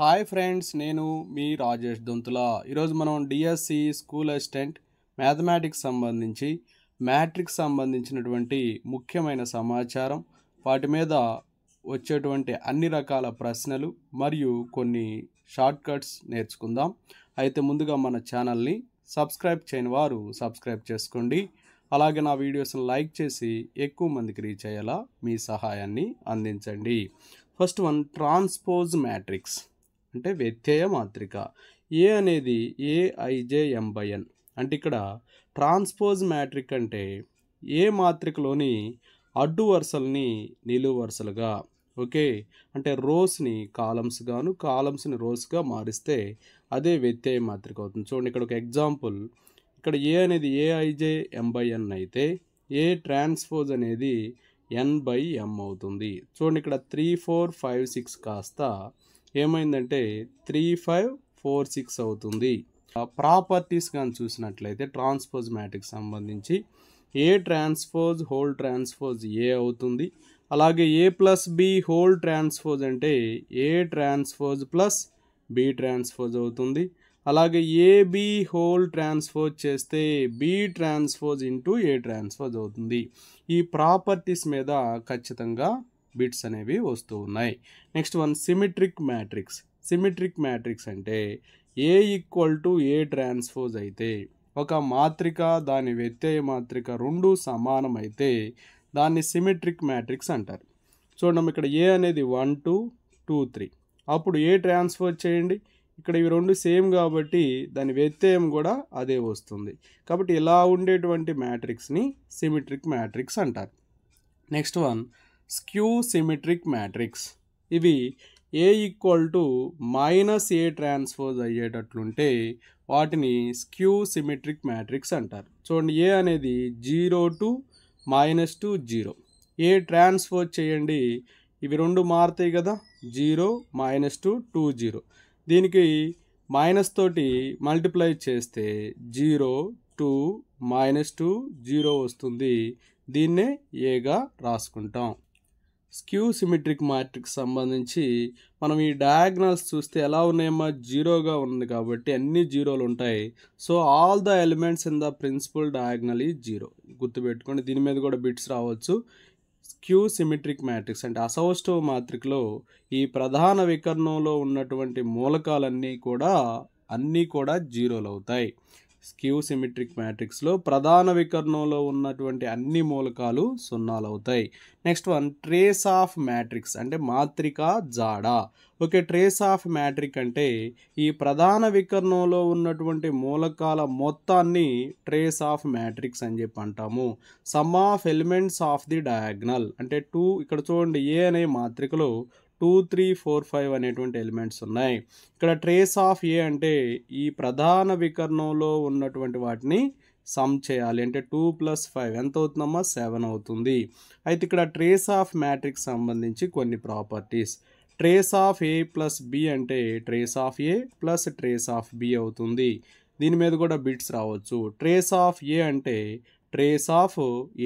Hi friends, నేను మీ రాజేష్ దొంతుల. ఈరోజు మనం డిఎస్సి స్కూల్ అసిస్టెంట్ మ్యాథమెటిక్స్ సంబంధించి మ్యాట్రిక్స్ సంబంధించినటువంటి ముఖ్యమైన సమాచారం, వాటి మీద వచ్చేటువంటి అన్ని రకాల ప్రశ్నలు మరియు కొన్ని షార్ట్ కట్స్ నేర్చుకుందాం. అయితే ముందుగా మన ఛానల్ని సబ్స్క్రైబ్ చేయని వారు సబ్స్క్రైబ్ చేసుకోండి. అలాగే నా వీడియోస్ని లైక్ చేసి ఎక్కువ మందికి రీచ్ అయ్యేలా మీ సహాయాన్ని అందించండి. ఫస్ట్ వన్, ట్రాన్స్పోజ్ మ్యాట్రిక్స్ అంటే వ్యత్యయ మాత్రిక. ఏ అనేది AIJM/N అంటే ఇక్కడ ట్రాన్స్పోజ్ మ్యాట్రిక్ అంటే ఏ మాత్రికలోని అడ్డు వరుసల్ని నిలువు వరుసలుగా, ఓకే, అంటే రోస్ని కాలమ్స్ గాను కాలమ్స్ని రోస్గా మారిస్తే అదే వ్యత్యయ మాత్రిక అవుతుంది. చూడండి, ఇక్కడ ఒక ఎగ్జాంపుల్. ఇక్కడ ఏ అనేది AIJM/N అయితే ఏ ట్రాన్స్పోజ్ అనేది N/M అవుతుంది. చూడండి, ఇక్కడ 3 4 5 6 కాస్త ఏమైందంటే 3 5 4 6 అవుతుంది. ప్రాపర్టీస్ కానీ చూసినట్లయితే ట్రాన్స్పోజ్ మ్యాట్రిక్స్ సంబంధించి ఏ ట్రాన్స్పోజ్ హోల్ ట్రాన్స్పోజ్ ఏ అవుతుంది. అలాగే A+B హోల్ ట్రాన్స్పోజ్ అంటే A transpose plus B transpose అవుతుంది. అలాగే AB హోల్ ట్రాన్స్పోజ్ చేస్తే B transpose into A transpose అవుతుంది. ఈ ప్రాపర్టీస్ మీద ఖచ్చితంగా బిట్స్ అనేవి వస్తూ ఉన్నాయి. Next one, symmetric matrix. Symmetric matrix అంటే A = A ట్రాన్స్పోజ్ అయితే ఒక మాత్రిక దాని వ్యత్యయ మాత్రిక రెండు సమానం అయితే దాన్ని సిమెట్రిక్ మ్యాట్రిక్స్ అంటారు. చూడండి, ఇక్కడ A అనేది 1 2 2 3, అప్పుడు A ట్రాన్స్పోజ్ చేయండి. ఇక్కడ ఇవి రెండు సేమ్ కాబట్టి దాని వ్యత్యయం కూడా అదే వస్తుంది. కాబట్టి ఇలా ఉండేటువంటి మ్యాట్రిక్స్ని సిమెట్రిక్ మ్యాట్రిక్స్ అంటారు. Next one, skew symmetric matrix. ఇవి A = A ట్రాన్స్పోజ్ అయ్యేటట్లుంటే వాటిని స్క్యూ సిమెట్రిక్ మ్యాట్రిక్స్ అంటారు. చూడండి, A అనేది 0 to -2 0. A ట్రాన్స్పోజ్ చేయండి, ఇవి రెండు మారుతాయి కదా, 0 -2 2 0. దీనికి మైనస్ తోటి మల్టిప్లై చేస్తే 0 2 -2 0 వస్తుంది. దీన్నే ఏగా రాసుకుంటాం. స్క్యూ సిమెట్రిక్ మ్యాట్రిక్స్ సంబంధించి మనం ఈ డయాగ్నల్స్ చూస్తే ఎలా ఉన్నాయమ్మా, జీరోగా ఉంది కాబట్టి అన్ని జీరోలు ఉంటాయి. So all the elements in the principal diagonal ఈ జీరో. గుర్తుపెట్టుకోండి, దీని మీద కూడా బిట్స్ రావచ్చు. స్క్యూ సిమెట్రిక్ మ్యాట్రిక్స్ అంటే అసౌష్టవ మాత్రికలో ఈ ప్రధాన వికర్ణంలో ఉన్నటువంటి మూలకాలన్నీ కూడా జీరోలు అవుతాయి. స్క్యూ సిమెట్రిక్ మ్యాట్రిక్స్లో ప్రధాన వికర్ణంలో ఉన్నటువంటి అన్ని మూలకాలు సున్నాలు అవుతాయి. Next one, trace of matrix అంటే మాత్రిక జాడ. ఓకే, ట్రేస్ ఆఫ్ మ్యాట్రిక్ అంటే ఈ ప్రధాన వికర్ణంలో ఉన్నటువంటి మూలకాల మొత్తాన్ని ట్రేస్ ఆఫ్ మ్యాట్రిక్స్ అని చెప్పి అంటాము. Some of elements of the diagonal అంటే 2, ఇక్కడ చూడండి ఏ అనే మాత్రికలో 2 3 4 5 అనేటువంటి ఎలిమెంట్స్ ఉన్నాయి. ఇక్కడ ట్రేస్ ఆఫ్ ఏ అంటే ఈ ప్రధాన వికర్ణంలో ఉన్నటువంటి వాటిని సమ్ చేయాలి. అంటే 2 + 5 ఎంత అవుతుందమ్మా, 7 అవుతుంది. అయితే ఇక్కడ ట్రేస్ ఆఫ్ మ్యాట్రిక్స్ సంబంధించి కొన్ని properties. Trace of A + B అంటే trace of A plus trace of B అవుతుంది. దీని మీద కూడా బిట్స్ రావచ్చు. ట్రేస్ ఆఫ్ A అంటే ట్రేస్ ఆఫ్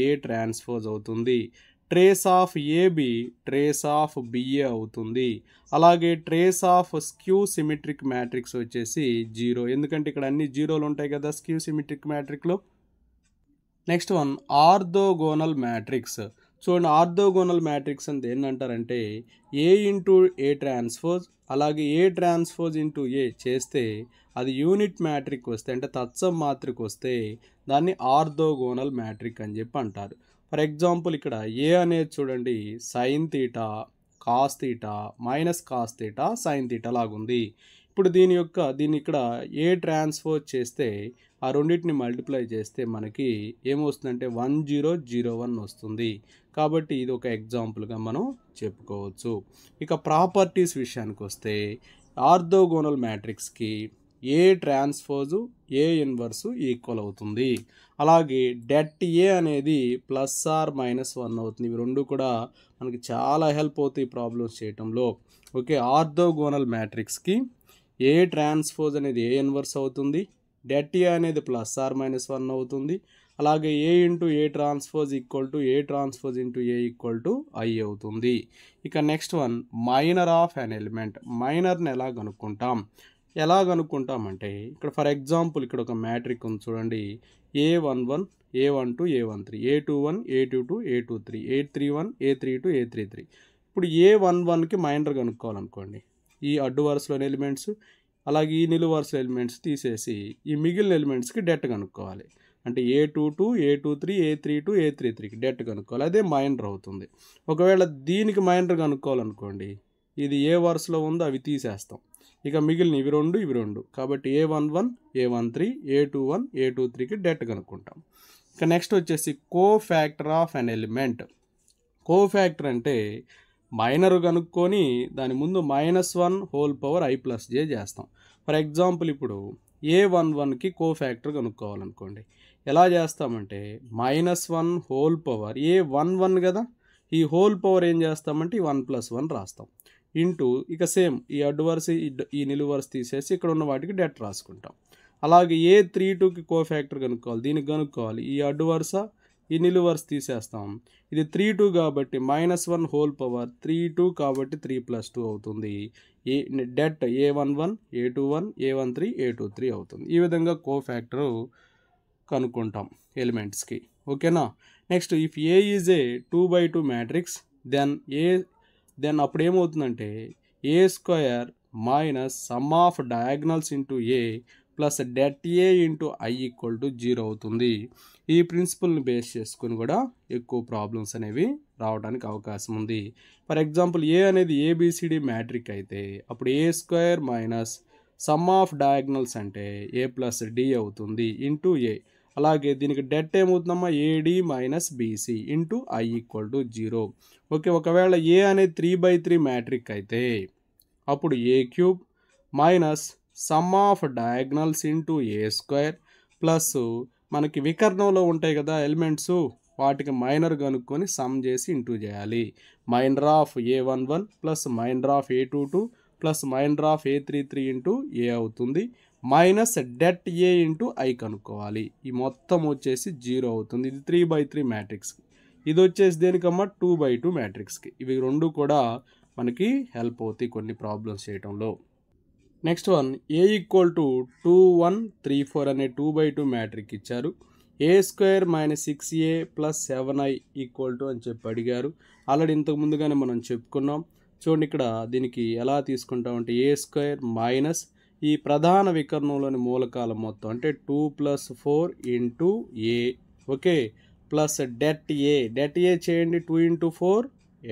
A ట్రాన్స్పోజ్ అవుతుంది. Trace of AB trace of BA అవుతుంది. అలాగే trace of skew symmetric matrix వచ్చేసి 0, ఎందుకంటే ఇక్కడ అన్ని జీరోలు ఉంటాయి కదా స్క్యూ సిమెట్రిక్ మ్యాట్రిక్లో. Next one, orthogonal matrix. చూడండి, ఆర్థోగోనల్ మ్యాట్రిక్స్ అంటే ఏంటంటారంటే A × A ట్రాన్స్పోజ్ అలాగే A ట్రాన్స్పోజ్ × A చేస్తే అది యూనిట్ మ్యాట్రిక్ వస్తే అంటే తత్సమ మాత్రిక వస్తే దాన్ని ఆర్థోగోనల్ మ్యాట్రిక్ అని చెప్పి అంటారు. ఫర్ ఎగ్జాంపుల్, ఇక్కడ ఏ అనేది చూడండి sin θ cos θ -cos θ sin θ లాగుంది. ఇప్పుడు దీన్ని ఇక్కడ ఏ ట్రాన్స్పోజ్ చేస్తే ఆ రెండింటిని మల్టిప్లై చేస్తే మనకి ఏమొస్తుందంటే 1 0 0 1 వస్తుంది. కాబట్టి ఇది ఒక ఎగ్జాంపుల్గా మనం చెప్పుకోవచ్చు. ఇక ప్రాపర్టీస్ విషయానికి వస్తే ఆర్థోగోనల్ మ్యాట్రిక్స్కి ఏ ట్రాన్స్పోజు ఏ ఇన్వర్సు ఈక్వల్ అవుతుంది. అలాగే డెట్ ఏ అనేది +or-1 అవుతుంది. ఇవి రెండు కూడా మనకి చాలా హెల్ప్ అవుతాయి ప్రాబ్లమ్స్ చేయటంలో. ఓకే, ఆర్థోగోనల్ మ్యాట్రిక్స్కి ఏ ట్రాన్స్పోజ్ అనేది ఏ ఇన్వర్స్ అవుతుంది, డెట్ ఏ అనేది +or-1 అవుతుంది. అలాగే A into A transpose equal to A transpose into A equal to I అవుతుంది. ఇక next one minor of an element. మైనర్ని ఎలా కనుక్కుంటామంటే ఇక్కడ ఫర్ ఎగ్జాంపుల్ ఇక్కడ ఒక మ్యాట్రిక్ ఉంది చూడండి. A11 A12 A13 A21 A22 A23 A31 A32 A33. ఇప్పుడు A11కి మైనర్ కనుక్కోవాలనుకోండి. ఈ అడ్డు వరుసలోని ఎలిమెంట్స్ అలాగే ఈ నిలువు వరుస ఎలిమెంట్స్ తీసేసి ఈ మిగిలిన ఎలిమెంట్స్కి డెట్ కనుక్కోవాలి. అంటే A22 A23 A32 A33కి డెట్ కనుక్కోవాలి. అదే మైనర్ అవుతుంది. ఒకవేళ దీనికి మైనర్ కనుక్కోవాలనుకోండి, ఇది ఏ వరుసలో ఉందో అవి తీసేస్తాం. ఇక మిగిలిన ఇవి రెండు కాబట్టి A11 A13 A21 A23కి డెట్ కనుక్కుంటాం. ఇక నెక్స్ట్ వచ్చేసి cofactor of an element. Cofactor అంటే మైనర్ కనుక్కొని దాని ముందు -1 చేస్తాం. ఫర్ ఎగ్జాంపుల్ ఇప్పుడు A11కి కోఫ్యాక్టర్ కనుక్కోవాలనుకోండి. ఎలా చేస్తామంటే -1 A11 కదా, ఈ హోల్ పవర్ ఏం చేస్తామంటే 1+1 రాస్తాం. ఇంటూ ఇక సేమ్ ఈ అడ్డు వరుస ఈ నిలువు వరుస తీసేసి ఇక్కడ ఉన్న వాటికి డెట్ రాసుకుంటాం. అలాగే A32కి కోఫ్యాక్టర్ కనుక్కోవాలి. దీనికి కనుక్కోవాలి. ఈ అడ్డు వరుస ఈ నిలువు వరుస తీసేస్తాం. ఇది 32 కాబట్టి -1 32 కాబట్టి 3+2 అవుతుంది. Debt A11 A21 A13 A23 అవుతుంది. ఈ విధంగా కోఫ్యాక్టర్ కనుక్కుంటాం ఎలిమెంట్స్కి. ఓకేనా. Next if A is a 2x2 matrix then అప్పుడు ఏమవుతుందంటే A² minus sum of diagonals into A plus det A into I equal to 0 అవుతుంది. ఈ ప్రిన్సిపల్ని బేస్ చేసుకుని కూడా ఎక్కువ ప్రాబ్లమ్స్ అనేవి రావడానికి అవకాశం ఉంది. ఫర్ ఎగ్జాంపుల్ ఏ అనేది ABCD మ్యాట్రిక్ అయితే అప్పుడు A² minus sum of diagonals అంటే A ప్లస్ డి అవుతుంది ఇంటూ ఏ. అలాగే దీనికి డెట్ ఏమవుతుందమ్మా AD minus BC into I equal to 0. Okay, ఒకవేళ ఏ అనేది 3x3 మ్యాట్రిక్ అయితే అప్పుడు A³ minus sum of diagonals into A² plus మనకి వికర్ణంలో ఉంటాయి కదా ఎలిమెంట్స్, వాటికి మైనర్ కనుక్కొని సమ్ చేసి ఇంటూ చేయాలి. Minor of A11 plus minor of A22 plus minor of A33 into A అవుతుంది. Minus det A into I కనుక్కోవాలి. ఈ మొత్తం వచ్చేసి 0 అవుతుంది. ఇది 3x3 మ్యాట్రిక్స్కి. ఇది వచ్చేసి దేనికమ్మా 2x2 మ్యాట్రిక్స్కి. ఇవి రెండు కూడా మనకి హెల్ప్ అవుతాయి కొన్ని ప్రాబ్లమ్స్ చేయడంలో. Next one A equal to 2 1 3 4 అనే 2x2 మ్యాట్రిక్ ఇచ్చారు. A² minus 6A plus 7I equal to అని చెప్పి అడిగారు. ఆల్రెడీ ఇంతకు ముందుగానే మనం చెప్పుకున్నాం. చూడండి ఇక్కడ దీనికి ఎలా తీసుకుంటామంటే A² మైనస్ ఈ ప్రధాన వికర్ణంలోని మూలకాల మొత్తం అంటే 2 + 4 ఇంటూ ఏ. ఓకే, ప్లస్ డెట్ ఏ చేయండి 2 × 4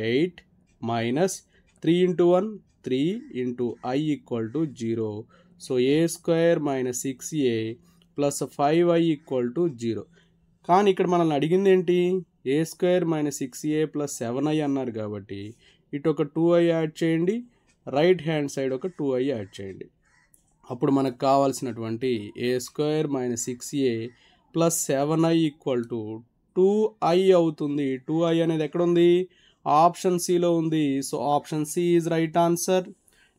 8 minus 3 × 1 3 into I equal to 0. So A² minus 6A plus 5I equal to 0. కానీ ఇక్కడ మనల్ని అడిగింది ఏంటి, A² minus 6A plus 7I అన్నారు కాబట్టి ఇటు ఒక 2I యాడ్ చేయండి, రైట్ హ్యాండ్ సైడ్ ఒక 2I యాడ్ చేయండి. అప్పుడు మనకు కావాల్సినటువంటి A² minus 6A plus 7I equal to 2I అవుతుంది. 2I అనేది ఎక్కడుంది, ఆప్షన్ సిలో ఉంది. So option C is right answer.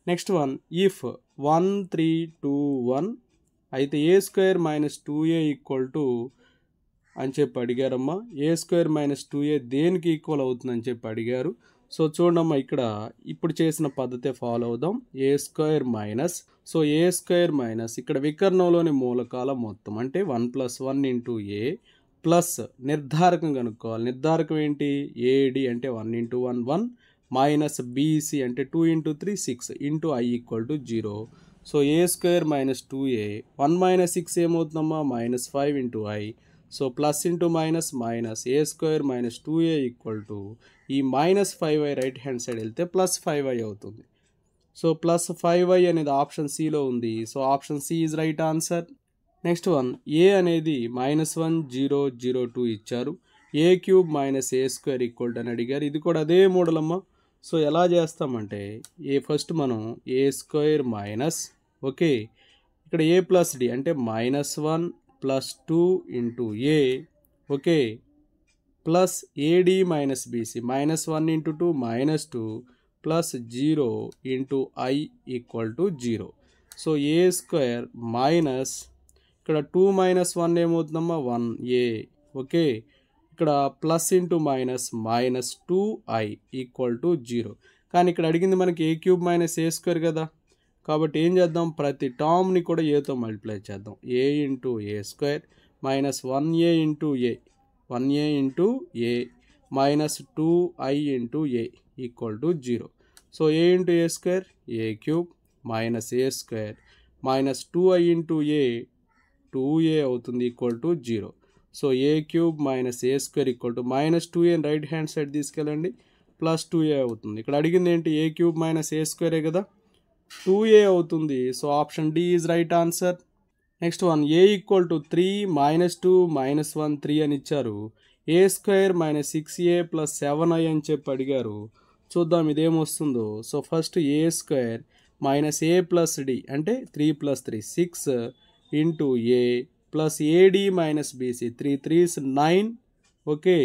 Next one if 1 3 2 1 అయితే A² minus 2A equal to అని చెప్పి అడిగారమ్మా. A² మైనస్ 2A దేనికి ఈక్వల్ అవుతుందని చెప్పి అడిగారు. సో చూడమ్మా ఇక్కడ ఇప్పుడు చేసిన పద్ధతే ఫాలో అవుదాం. A² minus so A² minus ఇక్కడ వికర్ణంలోని మూలకాల మొత్తం అంటే 1 + 1 ఇంటూ ఏ ప్లస్ నిర్ధారకం కనుక్కోవాలి. నిర్ధారకం ఏంటి AD అంటే 1 × 1 1 మైనస్ BC అంటే 2 × 3 6 into I equal to 0. So A² minus 2A 1 minus 6 ఏమవుతుందమ్మా minus 5 into I. So plus into minus minus A² minus 2A equal to ఈ minus 5I right hand side వెళ్తే plus 5I అవుతుంది. So plus 5I అనేది option సిలో ఉంది. So option C is right answer. Next one A అనేది -1 0 0 2 ఇచ్చారు. A³ minus A² equal to అని అడిగారు. ఇది కూడా అదే మోడల్ అమ్మ. సో ఎలా చేస్తామంటే ఫస్ట్ మనం A² మైనస్ ఓకే ఇక్కడ A ప్లస్ డి అంటే -1 plus 2 into A okay plus AD minus BC -1 into 2 -2 plus 0 into I equal to 0. So A² minus ఇక్కడ 2 - 1 ఏమవుతుందమ్మా 1A ఓకే, ఇక్కడ plus into minus minus 2i equal to 0. కానీ ఇక్కడ అడిగింది మనకి ఏ cube minus A square కదా, కాబట్టి ఏం చేద్దాం, ప్రతి టర్మ్ని కూడా ఏతో మల్టిప్లై చేద్దాం. A into A square minus 1a into A, 1a into A minus 2i into A equal to 0. So A into A square A cube minus A square minus 2i into A 2a అవుతుంది equal to 0. So A cube minus A square equal to minus 2a right hand side తీసుకెళ్ళండి, plus 2a అవుతుంది. ఇక్కడ అడిగింది ఏంటి, ఏ cube minus ఏ స్క్వేరే కదా, 2a అవుతుంది. So option D is right answer. Next one, A equal to 3 minus 2 minus 1 3 అని ఇచ్చారు. ఏ square minus 6a plus 7i అని చెప్పి అడిగారు. చూద్దాం ఇదేమొస్తుందో. So first A square minus A plus D అంటే 3 plus 3 6 into A plus AD minus BC 3 3s 9. Okay,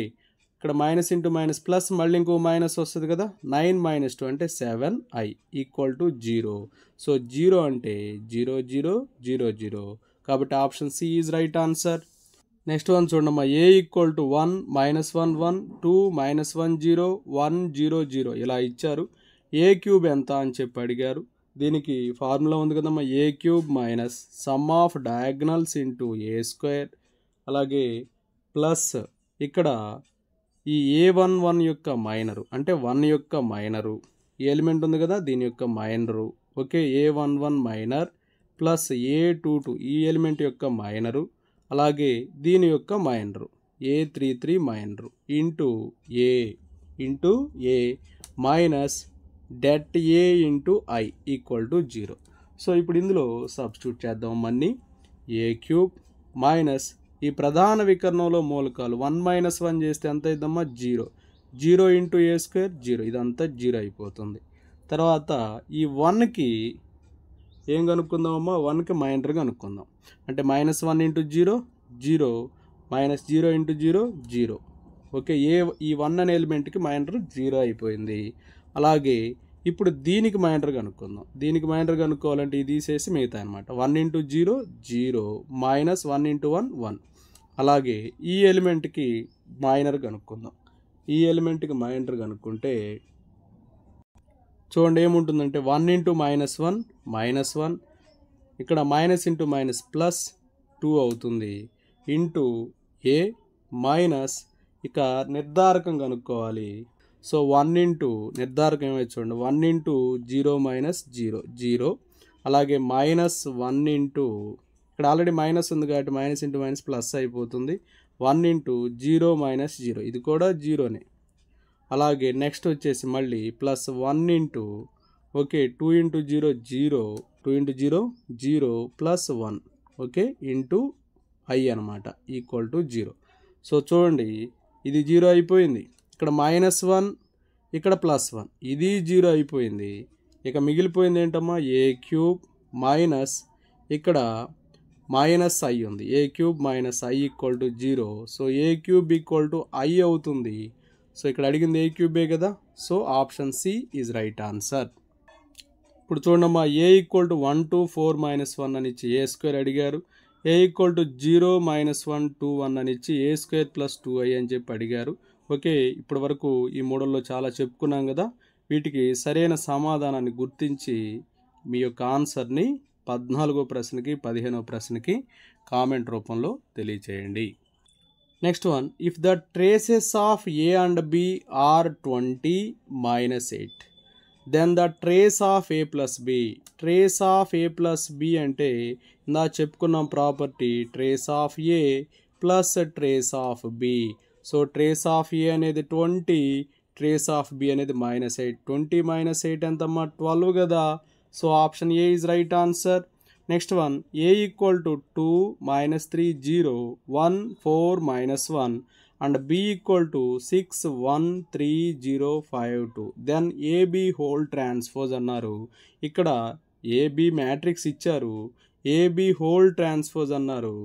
ఇక్కడ minus into minus plus మళ్ళీ ఇంకో మైనస్ వస్తుంది కదా, 9 మైనస్ 2 అంటే 7i ఈక్వల్ టు 0. సో 0 అంటే 0 0 0 0, కాబట్టి option C is right answer. Next one చూడమ్మా, A equal to 1 minus 1 1 2 minus 1 0 1 0 0 ఇలా ఇచ్చారు. ఏ క్యూబ్ ఎంత అని చెప్పి అడిగారు. దీనికి ఫార్ములా ఉంది కదమ్మా, A cube minus sum of diagonals into A square, అలాగే ప్లస్ ఇక్కడ ఈ A11 యొక్క మైనరు అంటే 1 యొక్క మైనరు, ఈ ఎలిమెంట్ ఉంది కదా దీని యొక్క minor. Okay, A11 minor plus A22 ఈ ఎలిమెంట్ యొక్క మైనరు, అలాగే దీని యొక్క minor A33 minor into A minus det A into I equal to 0. So ఇప్పుడు ఇందులో సబ్స్టిట్యూట్ చేద్దాం. మళ్ళీ ఏ క్యూబ్ మైనస్ ఈ ప్రధాన వికర్ణంలో మూలకాలు 1 మైనస్ 1 చేస్తే ఎంత అయిద్దమ్మా 0, 0 ఇంటూ ఏ స్క్వేర్ 0, ఇదంతా 0 అయిపోతుంది. తర్వాత ఈ 1కి ఏం కనుక్కుందామమ్మా, 1కి మైనర్ కనుక్కుందాం. అంటే minus 1 into 0 0 minus 0 into 0 0. Okay, ఈ 1 అనే ఎలిమెంట్కి మైనర్ 0 అయిపోయింది. అలాగే ఇప్పుడు దీనికి మైనర్ కనుక్కుందాం. దీనికి మైనర్ కనుక్కోవాలంటే ఇది తీసేసి మిగతా అనమాట. 1 ఇంటూ 0 0 మైనస్ 1 ఇంటూ 1 1. అలాగే ఈ ఎలిమెంట్కి మైనర్ కనుక్కుందాం. ఈ ఎలిమెంట్కి మైనర్ కనుక్కుంటే చూడండి ఏముంటుందంటే 1 ఇంటూ మైనస్ 1 మైనస్ 1, ఇక్కడ మైనస్ ఇంటూ మైనస్ ప్లస్ 2 అవుతుంది ఇంటూ ఏ మైనస్ ఇక నిర్ధారకం కనుక్కోవాలి. సో 1 ఇంటూ నిర్ధారకం ఏమైతే చూడండి 1 ఇంటూ 0 మైనస్ 0 0, అలాగే మైనస్ 1 ఇంటూ ఇక్కడ ఆల్రెడీ మైనస్ ఉంది కాబట్టి మైనస్ ఇంటూ మైనస్ ప్లస్ అయిపోతుంది. 1 ఇంటూ 0 మైనస్ 0 ఇది కూడా 0నే. అలాగే నెక్స్ట్ వచ్చేసి మళ్ళీ plus 1 into okay 2 into 0 0 2 into 0 0 plus 1 okay into I అనమాట ఈక్వల్ టు 0. సో చూడండి ఇది 0 అయిపోయింది. ఇక్కడ మైనస్ 1 ఇక్కడ ప్లస్ 1 ఇది 0 అయిపోయింది. ఇక మిగిలిపోయింది ఏంటమ్మా ఏ క్యూబ్ మైనస్ ఇక్కడ మైనస్ ఐ ఉంది, A cube minus I equal to 0. So A cube equal to I అవుతుంది. సో ఇక్కడ అడిగింది ఏ క్యూబే కదా, so option C is right answer. ఇప్పుడు చూడమ్మా ఏ ఈక్వల్ టు 1 2 4 మైనస్ 1 అని ఇచ్చి ఏ స్క్వేర్ అడిగారు. ఏ ఈక్వల్ టు 0 మైనస్ 1 2 1 అని ఇచ్చి ఏ స్క్వేర్ ప్లస్ 2i అని చెప్పి అడిగారు. ఓకే, ఇప్పటి వరకు ఈ మోడల్లో చాలా చెప్పుకున్నాం కదా, వీటికి సరైన సమాధానాన్ని గుర్తించి మీ యొక్క ఆన్సర్ని 14వ ప్రశ్నకి 15వ ప్రశ్నకి కామెంట్ రూపంలో తెలియచేయండి. Next one, if the traces of A and B are 20 minus 8 then the trace of A plus B. Trace of A plus B అంటే ఇందా చెప్పుకున్నాం property trace of A plus trace of B. So trace of A అనేది 20, trace of B అనేది minus 8. 20 minus 8 ఎంతమ్మా 12 కదా. So option A is right answer. Next one, A equal to 2 minus 3 0 1 4 minus 1 and B equal to 6 1 3 0 5 2 then AB whole transpose అన్నారు. ఇక్కడ AB matrix ఇచ్చారు, AB whole transpose అన్నారు.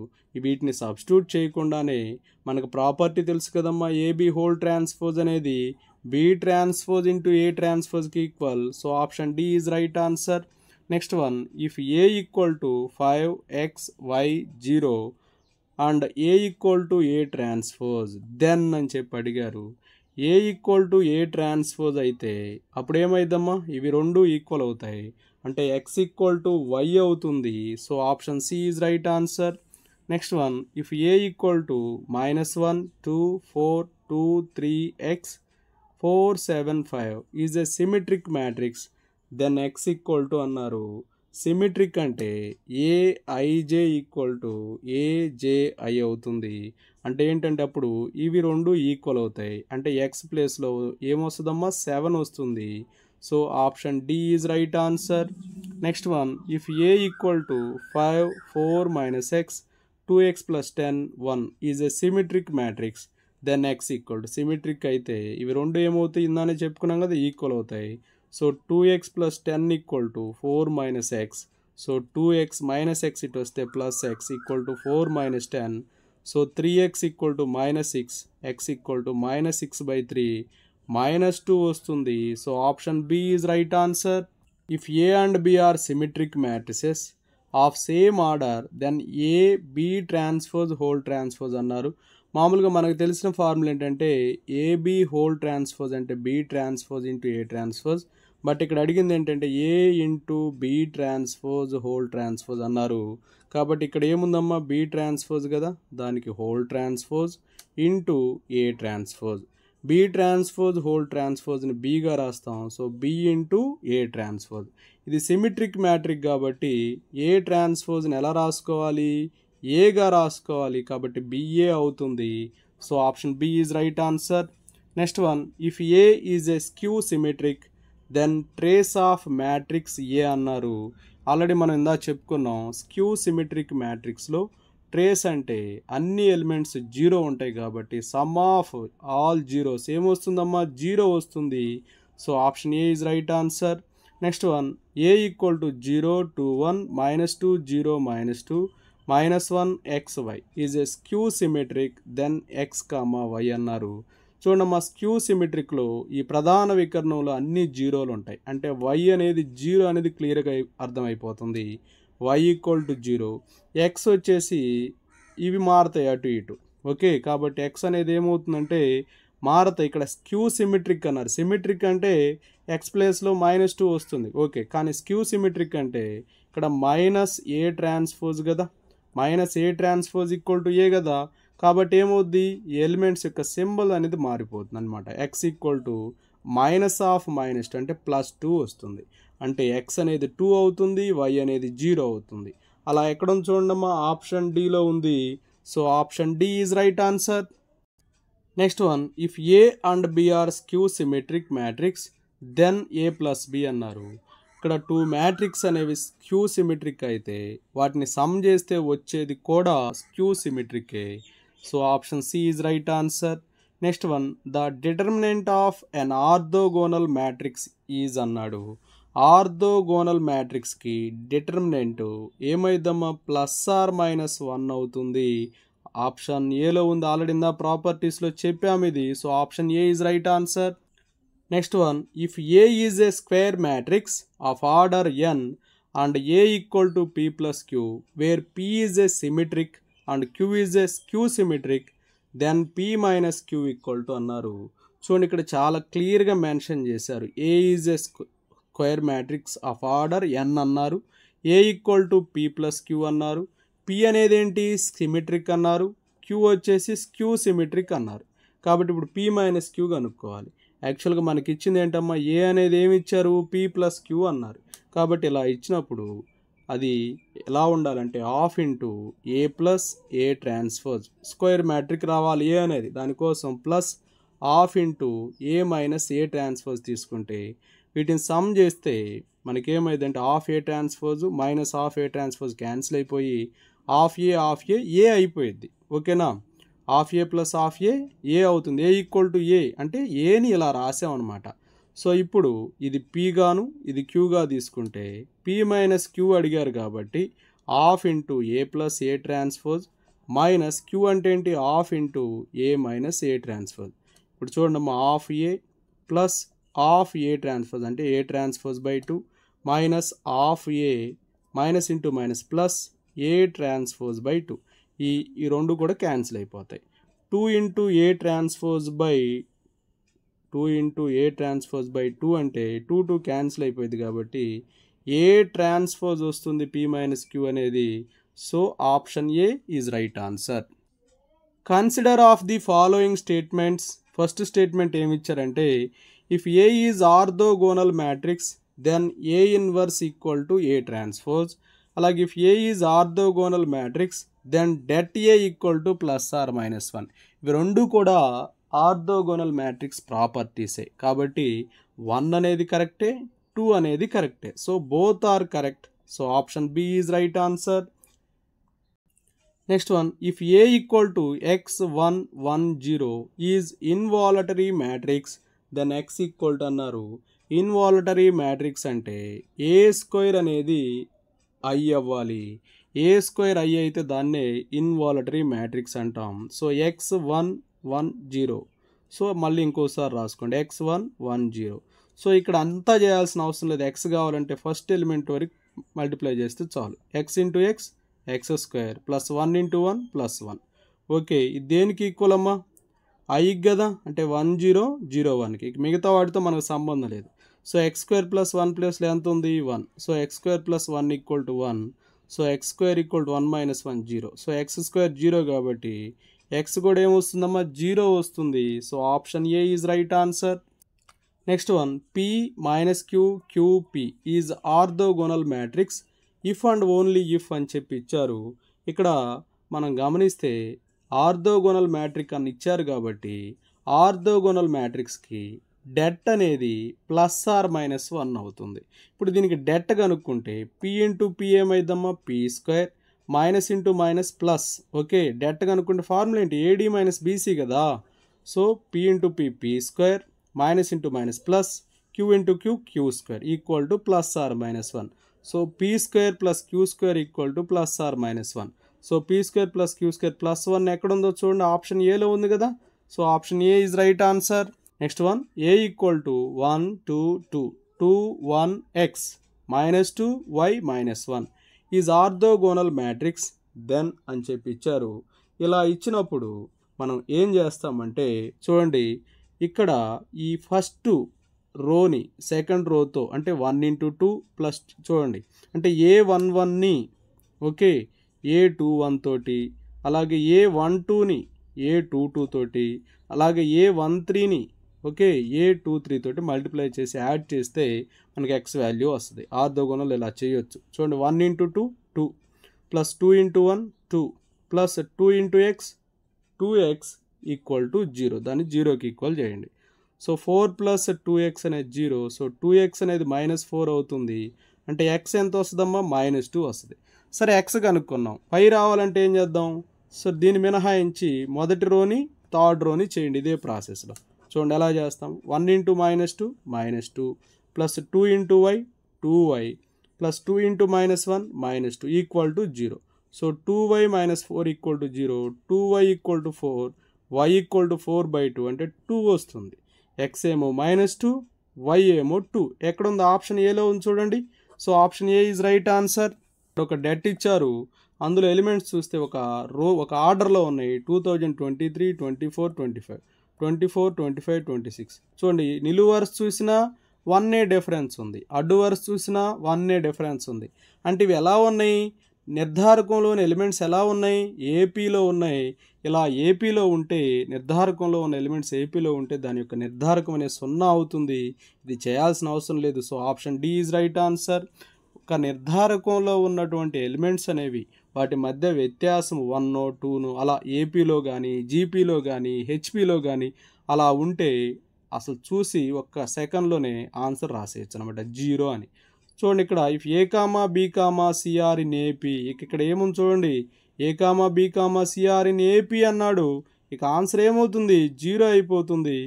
వీటిని substitute చేయకుండానే మనకు ప్రాపర్టీ తెలుసు కదమ్మా, ఏబి హోల్ ట్రాన్స్పోజ్ అనేది బి ట్రాన్స్పోజ్ ఇంటూ ఏ ట్రాన్స్పోజ్కి equal. So option D is right answer. Next one, if A equal to 5 x y 0 and A equal to A transpose then అని చెప్పి అడిగారు. A equal to A transpose అయితే అప్పుడు ఏమైందమ్మా, ఇవి రెండు equal అవుతాయి, అంటే ఎక్స్ ఈక్వల్ టు వై అవుతుంది. So option C is right answer. Next one, if A equal to -1 2 4 2 3 x 4 7 5 is a symmetric matrix then X equal to అన్నారు. Symmetric అంటే ఏఐజే ఈక్వల్ టు ఏజేఐ అవుతుంది. అంటే ఏంటంటే అప్పుడు ఇవి రెండు ఈక్వల్ అవుతాయి, అంటే ఎక్స్ ప్లేస్లో ఏమొస్తుందమ్మా 7 వస్తుంది. So option D is right answer. Next one, if A equal to 5 4 - x 2x + 10 1 is a symmetric matrix then X equal to, symmetric అయితే ఇవి రెండు ఏమవుతాయి ఇందానే చెప్పుకున్నాం కదా ఈక్వల్ అవుతాయి. So 2x + 10 = 4 - x. So 2x - x ఇటు వస్తే +x = 4 - 10. సో 3x = -6, x = -6/3 -2 వస్తుంది. So option B is right answer. If A and B are symmetric matrices of same order then A B transpose whole transpose అన్నారు. మామూలుగా మనకు తెలిసిన formula ఏంటంటే AB whole transpose అంటే B transpose into A transpose. But ఇక్కడ అడిగింది ఏంటంటే A into B transpose whole transpose అన్నారు. కాబట్టి ఇక్కడ ఏముందమ్మా బి ట్రాన్స్పోజ్ కదా, దానికి whole transpose into A transpose. B transpose whole ట్రాన్స్పోజ్ని బీగా రాస్తాం. So B into A transpose. ఇది సిమెట్రిక్ మ్యాట్రిక్ కాబట్టి ఏ ట్రాన్స్పోజ్ని ఎలా రాసుకోవాలి, ఏగా రాసుకోవాలి, కాబట్టి బిఏ అవుతుంది. So option B is right answer. Next one, if A is a skew symmetric then trace of matrix A అన్నారు. ఆల్రెడీ మనం ఇందా చెప్పుకున్నాం, స్క్యూ సిమెట్రిక్ మ్యాట్రిక్స్లో ట్రేస్ అంటే అన్ని ఎలిమెంట్స్ 0 ఉంటాయి కాబట్టి సమ్ ఆఫ్ ఆల్ జీరోస్ ఏమొస్తుందమ్మా 0 వస్తుంది. So option A is right answer. Next one, A equal to 0 2 1 -2 0 -2 -1 xy is a skew symmetric then x, y అన్నారు. చూడమ్మా స్క్యూ సిమెట్రిక్లో ఈ ప్రధాన వికర్ణంలో అన్ని జీరోలు ఉంటాయి, అంటే y అనేది 0 అనేది క్లియర్గా అర్థమైపోతుంది. y = 0, x వచ్చేసి ఇవి మారుతాయి అటు ఇటు. ఓకే, కాబట్టి x అనేది ఏమవుతుందంటే మారుతాయి. ఇక్కడ స్క్యూ సిమెట్రిక్ అన్నారు. సిమెట్రిక్ అంటే x ప్లేస్లో -2 వస్తుంది. ఓకే, కానీ స్క్యూ సిమెట్రిక్ అంటే ఇక్కడ -a ట్రాన్స్పోజ్ కదా, -a ట్రాన్స్పోజ్ = a కదా, కాబట్టి ఏమవుద్ది ఎలిమెంట్స్ యొక్క సింబల్ అనేది మారిపోతుంది అనమాట. x = -2 అంటే +2 వస్తుంది, అంటే x అనేది 2 అవుతుంది, y అనేది 0 అవుతుంది. అలా ఎక్కడ చూడమ్మా ఆప్షన్ డిలో ఉంది. So option D is right answer. Next one, if A and B are skew symmetric matrix then A + B అన్నారు. ఇక్కడ 2 మ్యాట్రిక్స్ అనేవి స్క్యూ సిమెట్రిక్ అయితే వాటిని సమ్ చేస్తే వచ్చేది కూడా స్క్యూ సిమెట్రికే. So option C is right answer. Next one, the determinant of an orthogonal matrix is అన్నాడు. ఆర్థోగోనల్ మ్యాట్రిక్స్కి డిటర్మినెంట్ ఏమైందమ్మా +or-1 అవుతుంది. ఆప్షన్ ఏలో ఉంది, ఆల్రెడీ ఇందా ప్రాపర్టీస్లో చెప్పాము ఇది. So option A is right answer. Next one, if A is A square matrix of order n and A = p + q where p is a symmetric and q is a skew symmetric then p - q = అన్నారు. చూడండి ఇక్కడ చాలా క్లియర్గా mention చేశారు. A is A square matrix of order n అన్నారు, ఏ = p + q అన్నారు, p అనేది ఏంటి సిమెట్రిక్ అన్నారు, q వచ్చేసి స్క్యూ సిమెట్రిక్ అన్నారు. కాబట్టి ఇప్పుడు p - q కనుక్కోవాలి. యాక్చువల్గా మనకి ఇచ్చింది ఏంటమ్మా ఏ అనేది ఏమి ఇచ్చారు p + q అన్నారు. కాబట్టి ఇలా ఇచ్చినప్పుడు అది ఎలా ఉండాలంటే ½ × a + a transpose square matrix రావాలి ఏ అనేది, దానికోసం ½ × a - a ట్రాన్స్పోజ్ తీసుకుంటే వీటిని సమ్ చేస్తే మనకేమైందంటే ½ a transpose -½ a transpose cancel అయిపోయి ½ a ఏ అయిపోయింది. ఓకేనా, ½ a + ½ a ఏ అవుతుంది. ఏ = a అంటే ఏని ఇలా రాసామన్నమాట. సో ఇప్పుడు ఇది p గాను ఇది q గా తీసుకుంటే p - q అడిగారు కాబట్టి ½ × a + a transpose minus q అంటే ఏంటి ½ × a - a ట్రాన్స్పోజ్. ఇప్పుడు చూడండి ½ a + ½ a ట్రాన్స్పోజ్ అంటే a transpose minus ½ a minus into minus plus a transpose. ఈ రెండు కూడా క్యాన్సిల్ అయిపోతాయి. 2 ఇంటూ ఏ ట్రాన్స్పోజ్ బై 2 అంటే 2 క్యాన్సిల్ అయిపోయింది కాబట్టి ఏ ట్రాన్స్పోజ్ వస్తుంది P మైనస్ క్యూ అనేది. So option A is right answer. Consider of the following statements. First statement ఏమి ఇచ్చారంటే if A is orthogonal matrix then A inverse equal to A transpose. అలాగే if A is orthogonal matrix then det A equal to plus or minus 1. ఇవి రెండు కూడా orthogonal matrix ప్రాపర్టీసే కాబట్టి 1 అనేది కరెక్టే, 2 అనేది కరెక్టే. So both are correct. So option B is right answer. Next one, if A equal to x1 1 0 is involutory matrix then x equal to అన్నారు. Involutory matrix అంటే ఏ స్క్వేర్ అనేది ఐ అవ్వాలి. ఏ స్క్వేర్ ఐ అయితే దాన్నే ఇన్వాలటరీ మ్యాట్రిక్స్ అంటాం. So x1 1 0. So మళ్ళీ ఇంకోసారి రాసుకోండి x1 1 0. సో ఇక్కడ అంతా చేయాల్సిన అవసరం లేదు. x కావాలంటే ఫస్ట్ ఎలిమెంట్ వరకు మల్టిప్లై చేస్తే చాలు. x into X X square plus 1 into 1 plus 1. Okay, ఇది దేనికి ఈక్వల్ అమ్మా? ఐకి కదా, అంటే 1 0 0 1కి. మిగతా వాటితో మనకు సంబంధం లేదు. సో ఎక్స్ స్క్వేర్ ప్లస్ 1 ప్లస్లో ఎంత ఉంది? 1. So X square plus 1 equal to 1. So X square equal to 1 minus 1 0. So X square 0 కాబట్టి ఎక్స్ కూడా ఏమొస్తుందమ్మా? 0 వస్తుంది. So option A is right answer. Next one, P minus Q Q P is orthogonal matrix if and only if అని చెప్పి ఇచ్చారు. ఇక్కడ మనం గమనిస్తే ఆర్థోగోనల్ మ్యాట్రిక్ అని ఇచ్చారు కాబట్టి ఆర్థోగోనల్ మ్యాట్రిక్స్కి డెట్ అనేది ప్లస్ ఆర్ మైనస్ 1 అవుతుంది. ఇప్పుడు దీనికి డెట్ కనుక్కుంటే పి ఇంటూ పి ఏమైందమ్మా? P square minus into minus plus. Okay, det కనుక్కుంటే ఫార్ములా ఏంటి? ఏడి మైనస్ బీసీ కదా. So P into P P square minus into minus plus Q into Q Q square equal to plus or minus 1. So P square plus Q square equal to plus or minus 1. So P square plus Q square plus 1 ఎక్కడుందో చూడండి, option ఏలో ఉంది కదా. So option A is right answer. Next one, A equal to 1 2 2 2 1 X minus 2 Y minus 1 is orthogonal matrix then అని చెప్పి ఇచ్చారు. ఇలా ఇచ్చినప్పుడు మనం ఏం చేస్తామంటే చూడండి, ఇక్కడ ఈ ఫస్ట్ రోని సెకండ్ రోతో అంటే 1 ఇంటూ 2 ప్లస్ చూడండి, అంటే A11ని ఓకే A21 తోటి, అలాగే A12ని A22 తోటి, అలాగే A13ని ఓకే A23 తోటి మల్టిప్లై చేసి యాడ్ చేస్తే మనకి ఎక్స్ వాల్యూ వస్తుంది. ఆర్థోగోనల్ ఇలా చేయొచ్చు. చూడండి, 1 into 2 2 plus 2 into 1 2 plus 2 into X 2x equal to 0. దాన్ని 0కి ఈక్వల్ చేయండి. సో 4 ప్లస్ 2x అనేది 0. సో 2x అనేది మైనస్ 4 అవుతుంది. అంటే x ఎంత వస్తుందమ్మా? మైనస్ 2 వస్తుంది. సరే, x కనుక్కున్నాం. పై రావాలంటే ఏం చేద్దాం? సో దీన్ని మినహాయించి మొదటి రోని థర్డ్ రోని చేయండి ఇదే ప్రాసెస్లో. చూడండి ఎలా చేస్తాం. 1 into minus 2 minus 2 plus 2 into Y 2y plus 2 into minus 1 minus 2 equal to 0. So 2y minus 4 equal to 0. 2y equal to 4, y equal to 4/2 అంటే 2 వస్తుంది. x ఏమో మైనస్ 2, y ఏమో 2. ఎక్కడుంది? ఆప్షన్ ఏలో ఉంది చూడండి. So option A is right answer. ఒక debt ఇచ్చారు, అందులో ఎలిమెంట్స్ చూస్తే ఒక ఆర్డర్లో ఉన్నాయి. 2023 24 25 24 25 26. చూడండి, నిలువు వరుస చూసినా 1 డిఫరెన్స్ ఉంది, అడ్డు వరుస చూసినా 1 డిఫరెన్స్ ఉంది. అంటే ఇవి ఎలా ఉన్నాయి? నిర్ధారకంలోని ఎలిమెంట్స్ ఎలా ఉన్నాయి? ఏపీలో ఉన్నాయి. ఇలా ఏపీలో ఉంటే నిర్ధారకంలో ఉన్న ఎలిమెంట్స్ ఏపీలో ఉంటే దాని యొక్క నిర్ధారకం అనేది 0 అవుతుంది. ఇది చేయాల్సిన అవసరం లేదు. So option D is right answer. ఒక నిర్ధారకంలో ఉన్నటువంటి ఎలిమెంట్స్ అనేవి వాటి మధ్య వ్యత్యాసం 1 2 అలా ఏపీలో కానీ జీపీలో కానీ హెచ్పీలో కానీ అలా ఉంటే అసలు చూసి ఒక్క సెకండ్లోనే ఆన్సర్ రాసేయచ్చు అనమాట, 0 అని. చూడండి, ఇక్కడ if A comma B comma C are in AP, ఇక్కడ ఏముంది చూడండి, A comma B comma C are in AP అన్నాడు. ఇక ఆన్సర్ ఏమవుతుంది? 0 అయిపోతుంది.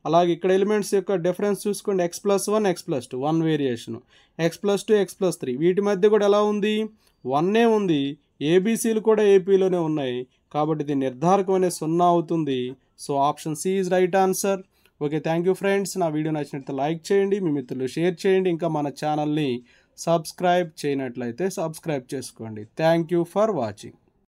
అలాగే ఇక్కడ ఎలిమెంట్స్ యొక్క డిఫరెన్స్ చూసుకోండి, x+1 x+2 1 variation, x+2 x+3 వీటి మధ్య కూడా ఎలా ఉంది? 1 ఉంది. ఏబీసీలు కూడా ఏపీలోనే ఉన్నాయి కాబట్టి ఇది నిర్ధారకం అనేది 0 అవుతుంది. So option C is right answer. Okay, thank you friends. నా వీడియో నచ్చినట్లయితే లైక్ చేయండి, మీ మిత్రులు షేర్ చేయండి, ఇంకా మన ఛానల్ని సబ్స్క్రైబ్ చేయనట్లయితే సబ్స్క్రైబ్ చేసుకోండి. Thank you for watching.